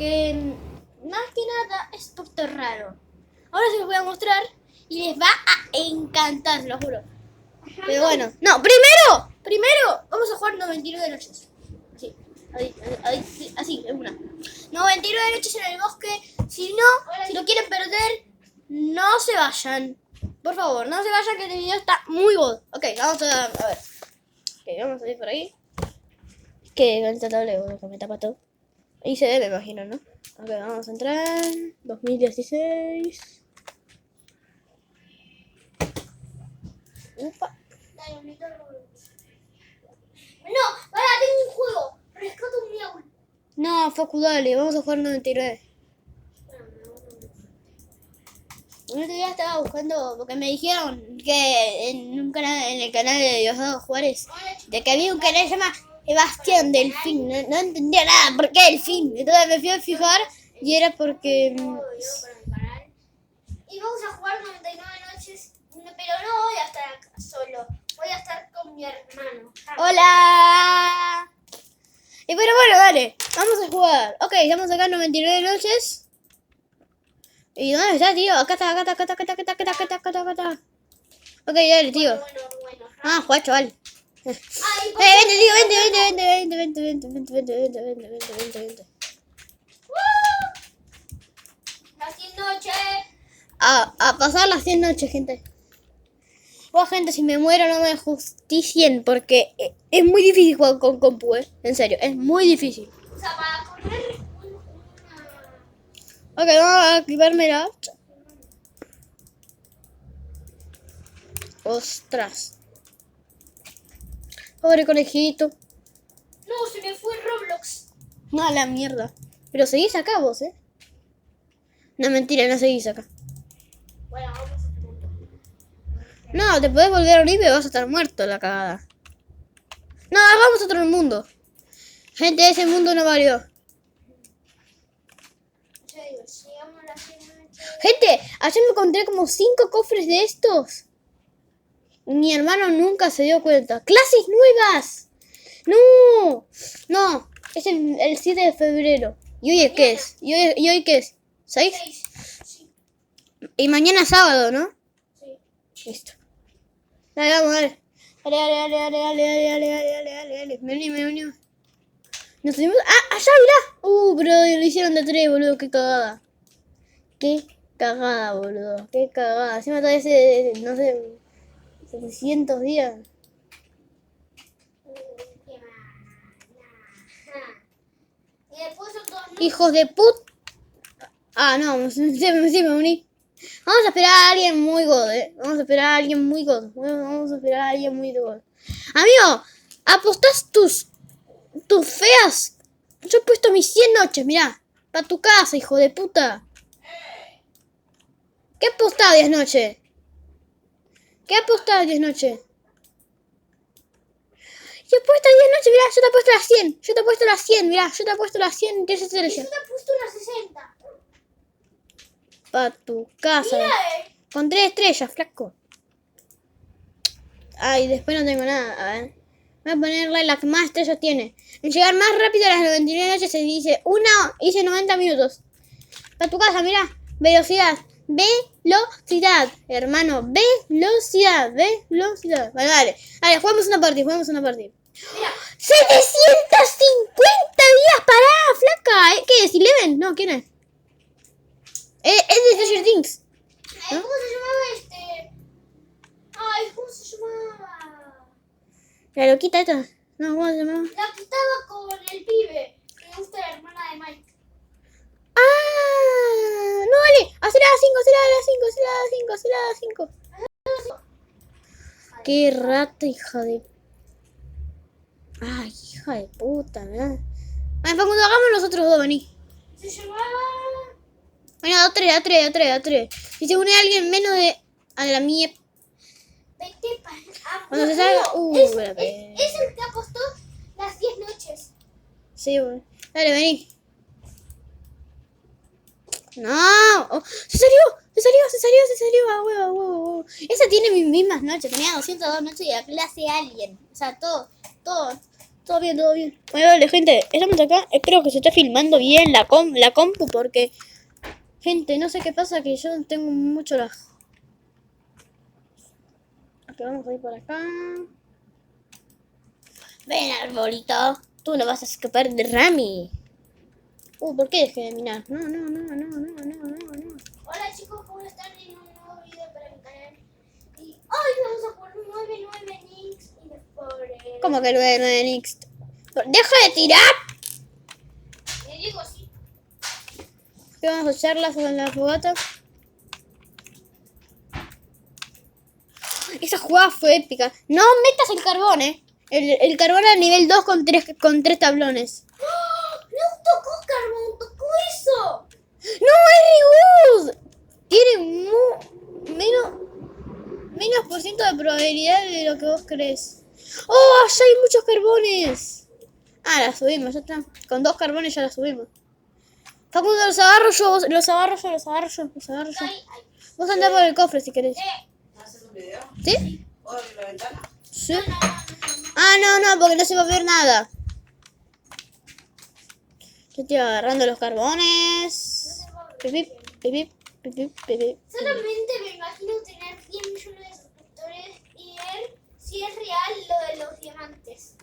porque más que nada es un poquito raro. Ahora se los voy a mostrar y les va a encantar, lo juro. Pero bueno, no, primero vamos a jugar 99 noches. Así, en una. 99 noches en el bosque. Si lo quieren perder, no se vayan. Por favor, no se vayan, que este video está muy god. Ok, vamos a ver. Ok, vamos a ir por ahí. Que con esta tablet, que me tapa todo. Ahí se ve, me imagino, ¿no? Ok, vamos a entrar. 2016. Upa. No, pará, tengo un juego. Rescato un miau. No, Facu, dale, vamos a jugar 99. El otro día estaba buscando, porque me dijeron que en el canal de Diosdado Juárez, de que había un canal que se llama Sebastián Delfín. No entendía nada, ¿por qué Delfín? Entonces me fui a fijar y era porque... Y vamos a jugar 99 noches, pero no voy a estar acá solo, voy a estar con mi hermano. ¡Hola! Y pero bueno, dale, vamos a jugar. Ok, estamos acá en 99 noches. ¿Y dónde está, tío? Acá está. Ok, dale, tío. Ah, juega, chaval. Vente, tío, vente. Las 100 noches. A pasar las 100 noches, gente. Bueno, gente, si me muero no me justicien, porque es muy difícil jugar con compu, en serio, es muy difícil. O sea, para correr Ok, vamos a activármela. Ostras. Pobre conejito. No, se me fue Roblox. No, a la mierda. Pero seguís acá vos, No, mentira, no seguís acá. Bueno, vamos a otro mundo. No, te podés volver a unir, pero vas a estar muerto la cagada. No, vamos a otro mundo. Gente, ese mundo no valió. Gente, ayer me encontré como 5 cofres de estos. Mi hermano nunca se dio cuenta. ¡Clases nuevas! No, es el 7 de febrero. ¿Y hoy qué es? ¿Y hoy qué es? ¿6? Sí. Y mañana es sábado, ¿no? Sí. Listo. Dale, vamos, dale. Dale. Me uní. Nos subimos. ¡Ah, allá, mirá! Pero lo hicieron de 3, boludo. Qué cagada. Qué cagada, boludo. Qué cagada. Encima todavía hace, no sé, 700 días. Hijos de put. Ah, no, sí me uní. Vamos a esperar a alguien muy god, Vamos a esperar a alguien muy god. Amigo, apostás tus feas. Yo he puesto mis 100 noches, mirá. Pa' tu casa, hijo de puta. ¿Qué apostás 10 noches? Yo he puesto 10 noches, mirá, yo te he puesto las 100. Yo te he puesto las 100, 10 estrellas. Yo te he puesto las 60. Pa' tu casa. Mira, Con 3 estrellas, flaco. Ay, después no tengo nada, a ver. Voy a ponerle la que más estrellas tiene. En llegar más rápido a las 99 noches se dice hice 90 minutos. Pa' tu casa, mirá. Velocidad, hermano. Velocidad. Vale, dale, jugamos una partida. Mira. 750 días, pará, flaca. ¿Qué es? ¿Eleven? No, ¿quién es? Es de Stranger Things. ¿No? ¿Cómo se llamaba ¿cómo se llamaba? La loquita esta. No, ¿cómo se llamaba? La que estaba con el pibe. Que le gusta la hermana de Mike. Ah, no, vale. Hacer a las 5. Qué rata, hija de... Ay, hija de puta, ¿no? Bueno, Facundo, hagamos nosotros dos, vení. Se llamaba... Bueno, a tres. Si se une a alguien menos de... A la mía... Vete para... Cuando se salga... es el que apostó las 10 noches. Sí, bueno. Dale, vení. No. Oh, se salió. A huevo. Esa tiene mis mismas noches. Tenía 202 noches y la clase Alien. O sea, todo. Todo bien, todo bien. Bueno, vale, gente, estamos acá. Espero que se esté filmando bien la compu porque... Gente, no sé qué pasa, que yo tengo mucho lag. Ok, vamos a ir por acá. Ven, arbolito. Tú no vas a escapar de Rami. ¿Por qué dejé de minar? No. Hola chicos, ¿cómo están? En un nuevo video para mi canal. Y hoy vamos a jugar 99 Nix y después... ¿Cómo que 99 Nix? ¡Deja de tirar! Le digo sí. ¿Qué vamos a echarlas en la fogata? Esa jugada fue épica. No metas el carbón, El carbón a nivel 2 con tres tablones. ¡Oh! ¡No tocó carbón! ¡Tocó eso! ¡No, es Good! Tiene menos por ciento de probabilidad de lo que vos crees. ¡Oh, allá hay muchos carbones! Ah, la subimos, ya está. Con 2 carbones ya la subimos. Facundo, los agarro yo. Ay, ay. Vos andá por el cofre si querés. ¿Haces un video? ¿Sí? ¿O abrir la ventana? ¿Sí? Ah, no, porque no se va a ver nada. Yo estoy agarrando los carbones. Pipip. Solamente me imagino tener 10 millones de suscriptores y ver si es real lo de los diamantes.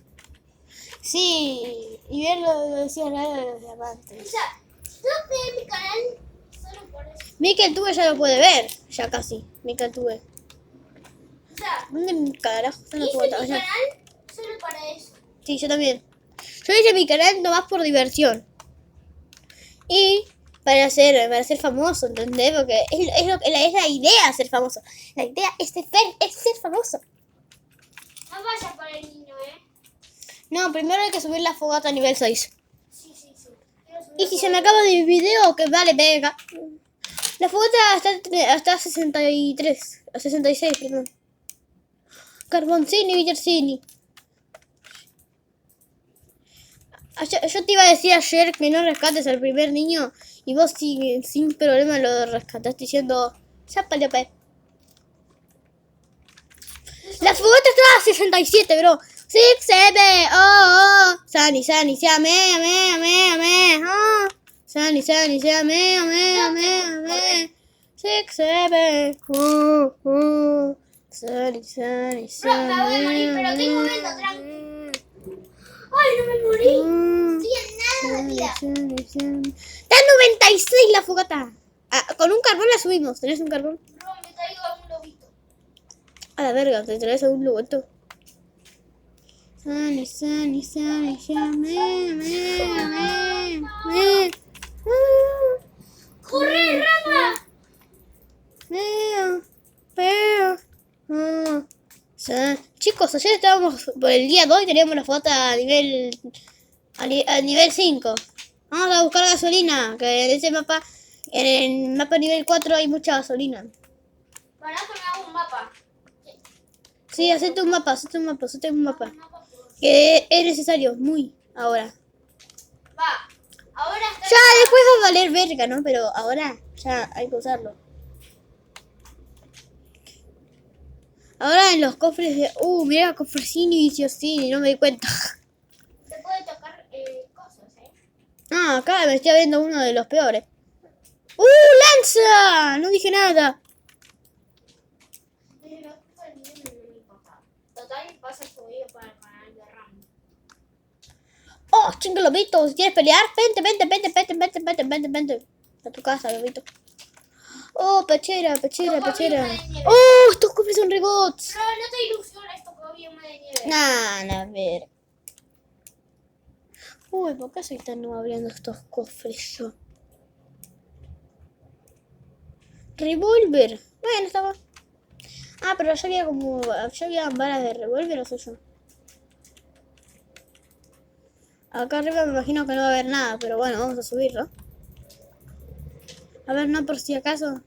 Sí, y ver lo decía de los O diamantes. sea, yo creé mi canal solo por eso. Mikel Tuve ya lo puede ver. Ya casi. Mikel Tuve. O sea, ¿Dónde carajo está la hice fogata? mi O sea, canal solo para eso. sí, yo también. Yo hice mi canal nomás por diversión. Y para ser famoso, ¿entendés? Porque es la idea ser famoso. La idea es ser famoso. No vayas por el niño, ¿eh? No, primero hay que subir la fogata a nivel 6. Sí. Quiero subir Y si a se me jugar. acaba el video, que vale, venga. La fogata está a 63. A 66, perdón. Carboncini, Villarcini. Yo te iba a decir ayer que no rescates al primer niño y vos sin problema lo rescataste diciendo Zapale. La fogata está a 67, bro. 6, 7, oh. Sani, ame, oh. Sani, ame. 6, 7, Sani, Bro, me voy a morir, pero estoy moviendo, tranqui. ¡Ay, no me morí! Estoy a nada de vida. Está en 96 la fogata. Ah, con un carbón la subimos. ¿Tenés un carbón? Bro, me traigo a un lobito. A la verga, te traes a un loboto. Sani, ame. ¡Corre, rama! Chicos, ayer estábamos por el día 2 y teníamos la fogata a nivel 5. Vamos a buscar gasolina, que en ese mapa, en el mapa nivel 4 hay mucha gasolina. Para que me hago un mapa. Sí, hacete un mapa. Un mapa por... Que es necesario, muy, ahora. Va. Ahora está... Ya, después va a valer verga, ¿no? Pero ahora ya hay que usarlo. Ahora en los cofres de... mira, cofrecini y viciosini, no me di cuenta. Te puede tocar cosas, ¿eh? Ah, acá me estoy abriendo uno de los peores. ¡Lanza! No dije nada. Pero no me importa. Total, pasa su video para el canal de Ram. Oh, chingo, lobito. Si quieres pelear, vente. A tu casa, lobito. Oh, pechera. Oh, estos cofres son regots. Pero no te ilusiones, tocó bien de nieve. Nah, a ver. ¿Por qué soy tan no abriendo estos cofres yo? Revólver. Bueno, estaba. Ah, pero ya había balas de revólver, o soy yo. Acá arriba me imagino que no va a haber nada, pero bueno, vamos a subirlo. A ver, no por si acaso.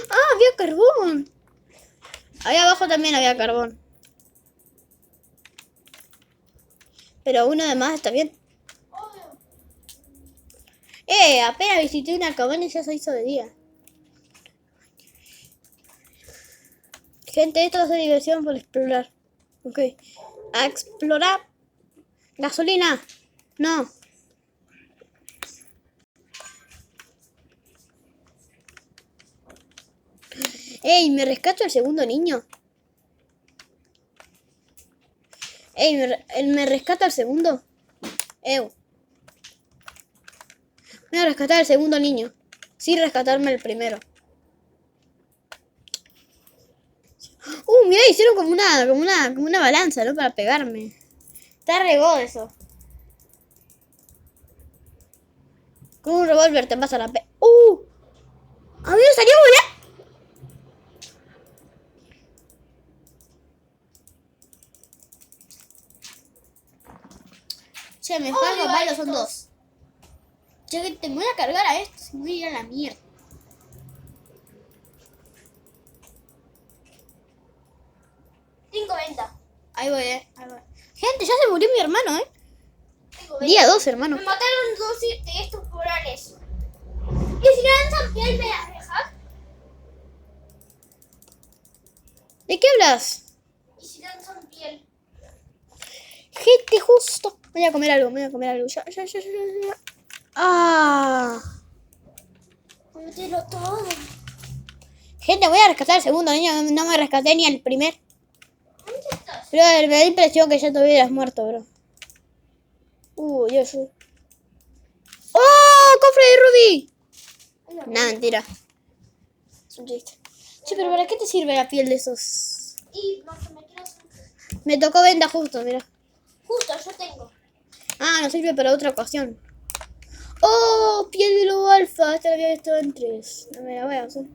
¡Ah, había carbón! Ahí abajo también había carbón. Pero uno de más está bien. Obvio. Apenas visité una cabaña y ya se hizo de día. Gente, esto va a ser diversión por explorar. Ok. A explorar. Gasolina. No. Ey, ¿me rescato al segundo niño? Ey, ¿me rescata al segundo? Voy a rescatar al segundo niño. Sin rescatarme el primero. Mirá, hicieron como una balanza, ¿no? Para pegarme. Está re god eso. Con un revólver te pasa la pe... A mí me salió volar. Che, me cargo malos, son 2. Che, que te voy a cargar a esto, si me voy a ir a la mierda. Ahí voy, ahí voy. Gente, ya se murió mi hermano, Día 2, hermano. Me mataron 2 de estos corales. ¿Y si lanzan piel me las dejas? ¿De qué hablas? ¿Y si lanzan piel? Gente, justo. Voy a comer algo, Ya. Mételo todo. Gente, voy a rescatar al segundo niño. No me rescaté ni al primer. ¿Dónde estás? Pero me da la impresión que ya te hubieras muerto, bro. Yo. ¡Oh! ¡Cofre de Ruby! Nah, mentira. Es un chiste. Che, pero ¿para qué te sirve la piel de esos? Y más me quiero hacer... Me tocó venda justo, mira. Justo, yo tengo. No sirve para otra ocasión. ¡Oh! Piel de lobo alfa. Esta la había visto en 3. No me la voy a hacer.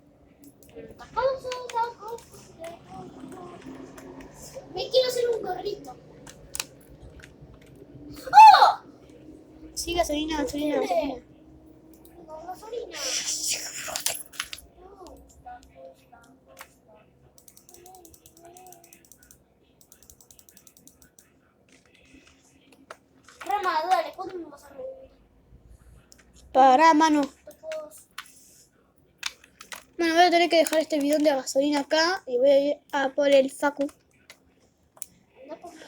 Me quiero hacer un gorrito. ¡Oh! Sí, gasolina. Con gasolina. Rama, dale, ¿cuándo me vas a revivir? Para, mano. Bueno, voy a tener que dejar este bidón de gasolina acá y voy a ir a por el Facu. Anda por mí.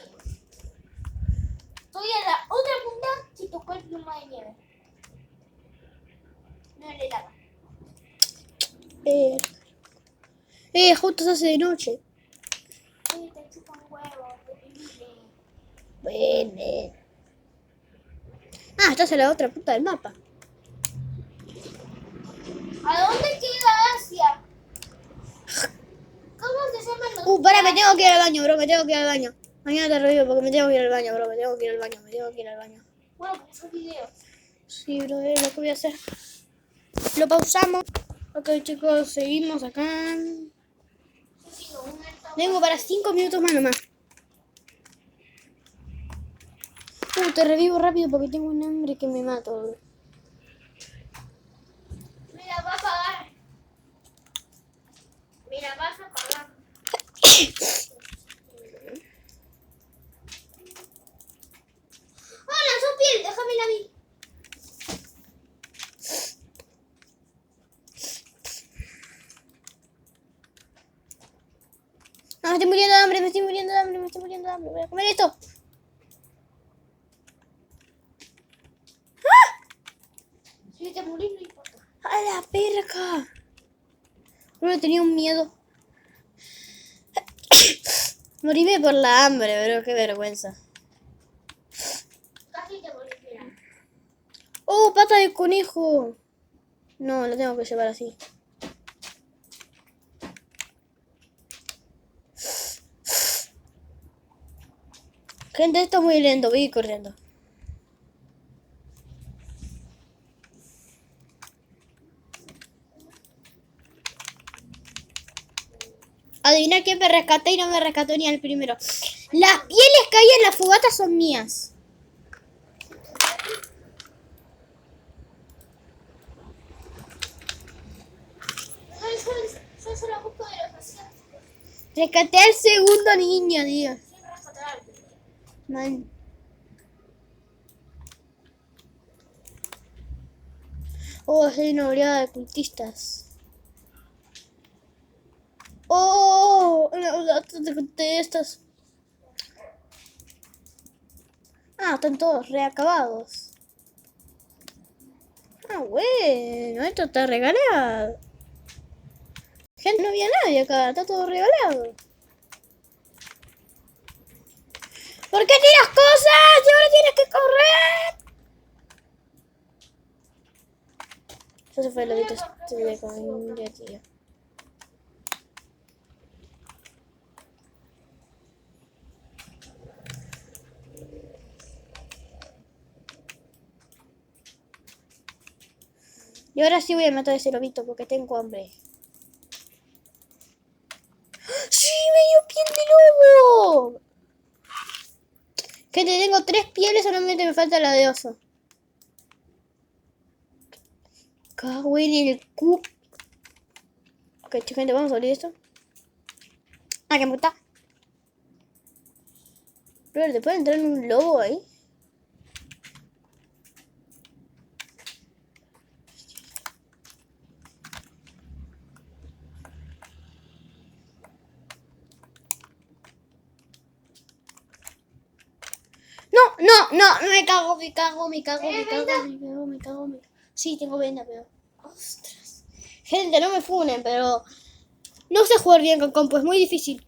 Estoy a la otra punta si tocó el pluma de nieve. No le lava. Justo se hace de noche. Sí, te chupan huevos, Bueno. Estás en la otra punta del mapa. ¿A dónde queda Asia? ¿Cómo se llaman los Para, me tengo que ir al baño, bro, me tengo que ir al baño. Mañana te revivo porque me tengo que ir al baño, bro, me tengo que ir al baño. Bueno, pues un video. Sí, bro, es lo que voy a hacer. Lo pausamos. Ok, chicos, seguimos acá. Yo sigo un alto. Tengo para 5 minutos más nomás. Te revivo rápido porque tengo un hambre que me mato, bro. Me la va a pagar. Me la vas a pagar. ¡Hola, su piel! Déjamela a mí. Me estoy muriendo de hambre, Voy a comer esto. Si te morís, no importa. ¡A la perca! Bro, tenía un miedo. Moríme por la hambre, bro, qué vergüenza. Casi te morís, mira. ¡Oh, pata de conejo! No, lo tengo que llevar así. Gente, esto es muy lento, voy a ir corriendo. Adivina quién me rescaté y no me rescató ni al primero. Las pieles que hay en la fogata son mías. Yo solo busco de los asiáticos. Rescaté al segundo niño, Dios. Siempre rescatar. Man. Soy una oleada de cultistas. Una oleada de cultistas. Ah, están todos reacabados. Ah, bueno, esto está regalado. Gente, no había nadie acá, está todo regalado. ¿Por qué tiras cosas? Y ahora tienes que correr. Eso se fue el lobito de comida, tío. Y ahora sí voy a matar a ese lobito porque tengo hambre. ¡Sí, me dio piel de lobo! Gente, tengo 3 pieles, solamente me falta la de oso. Cago en el cu. Ok, gente, vamos a abrir esto. Ah, qué puta. Pero ¿te puede entrar un lobo ahí? No, me cago. Sí, tengo venda, pero... Ostras. Gente, no me funen, pero... No sé jugar bien con compu, es muy difícil.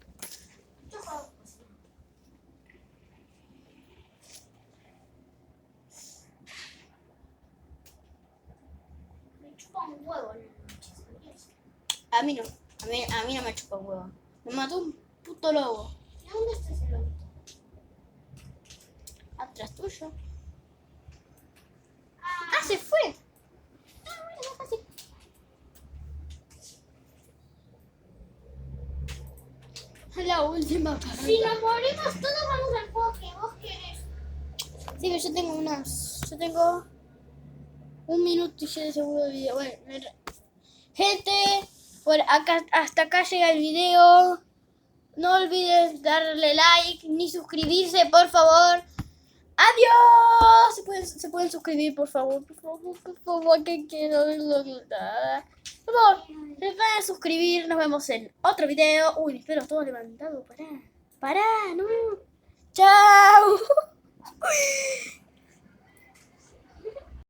Me chupa un huevo en la noche, ¿sabías? A mí no. A mí no me chupa un huevo. Me mató un puto lobo. ¿Y dónde está ese lobito? Atrás tuyo. Ah, Ah, se fue. La última carrera. si nos morimos todos vamos al juego que vos querés. Sí, pero yo tengo 1 minuto y 7 segundos de video. Bueno, gente, por acá, hasta acá llega el video. No olvides darle like ni suscribirse, por favor. ¡Adiós! Se pueden suscribir, por favor, que quiero verlo. Por favor, se pueden suscribir. Nos vemos en otro video. Uy, me espero todo levantado. Pará, no. Chao.